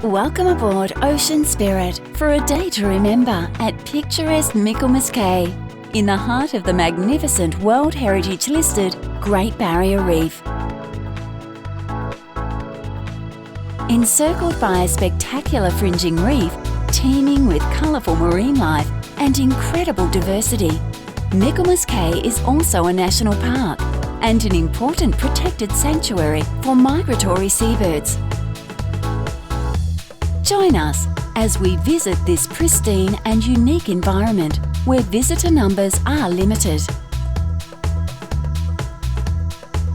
Welcome aboard Ocean Spirit for a day to remember at picturesque Michaelmas Cay, in the heart of the magnificent World Heritage listed Great Barrier Reef. Encircled by a spectacular fringing reef, teeming with colourful marine life and incredible diversity, Michaelmas Cay is also a national park and an important protected sanctuary for migratory seabirds. Join us as we visit this pristine and unique environment where visitor numbers are limited.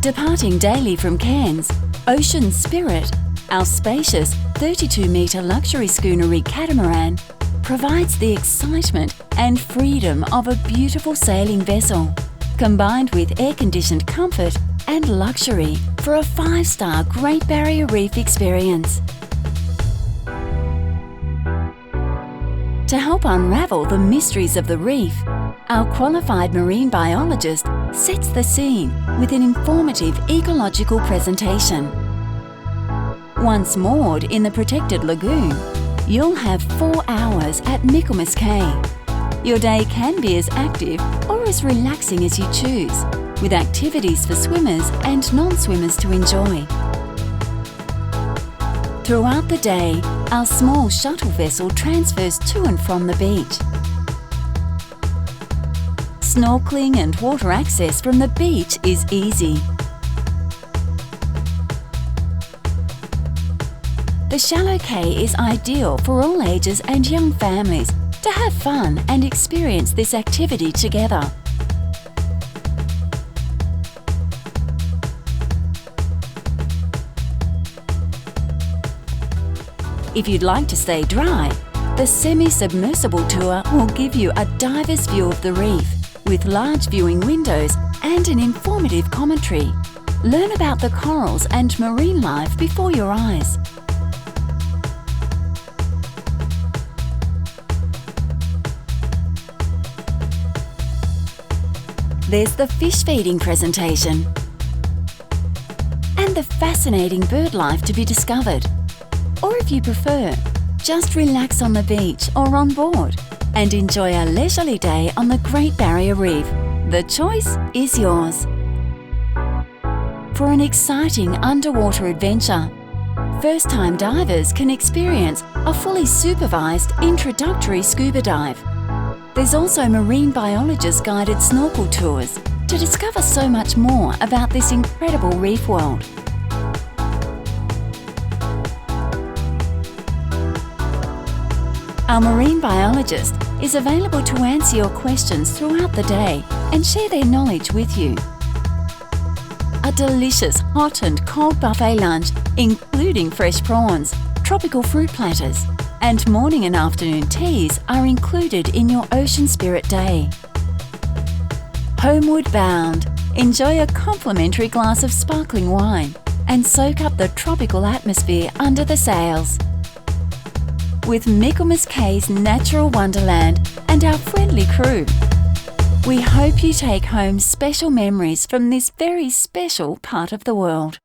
Departing daily from Cairns, Ocean Spirit, our spacious 32-metre luxury schooner rig catamaran, provides the excitement and freedom of a beautiful sailing vessel, combined with air-conditioned comfort and luxury for a 5-star Great Barrier Reef experience. To help unravel the mysteries of the reef, our qualified marine biologist sets the scene with an informative ecological presentation. Once moored in the protected lagoon, you'll have 4 hours at Michaelmas Cay. Your day can be as active or as relaxing as you choose, with activities for swimmers and non-swimmers to enjoy. Throughout the day, our small shuttle vessel transfers to and from the beach. Snorkeling and water access from the beach is easy. The shallow quay is ideal for all ages and young families to have fun and experience this activity together. If you'd like to stay dry, the semi-submersible tour will give you a diver's view of the reef, with large viewing windows and an informative commentary. Learn about the corals and marine life before your eyes. There's the fish feeding presentation and the fascinating bird life to be discovered. Or if you prefer, just relax on the beach or on board and enjoy a leisurely day on the Great Barrier Reef. The choice is yours. For an exciting underwater adventure, first-time divers can experience a fully supervised introductory scuba dive. There's also marine biologist-guided snorkel tours to discover so much more about this incredible reef world. Our marine biologist is available to answer your questions throughout the day and share their knowledge with you. A delicious hot and cold buffet lunch, including fresh prawns, tropical fruit platters, and morning and afternoon teas are included in your Ocean Spirit day. Homeward bound, enjoy a complimentary glass of sparkling wine and soak up the tropical atmosphere under the sails. With Michaelmas Cay's natural wonderland and our friendly crew, we hope you take home special memories from this very special part of the world.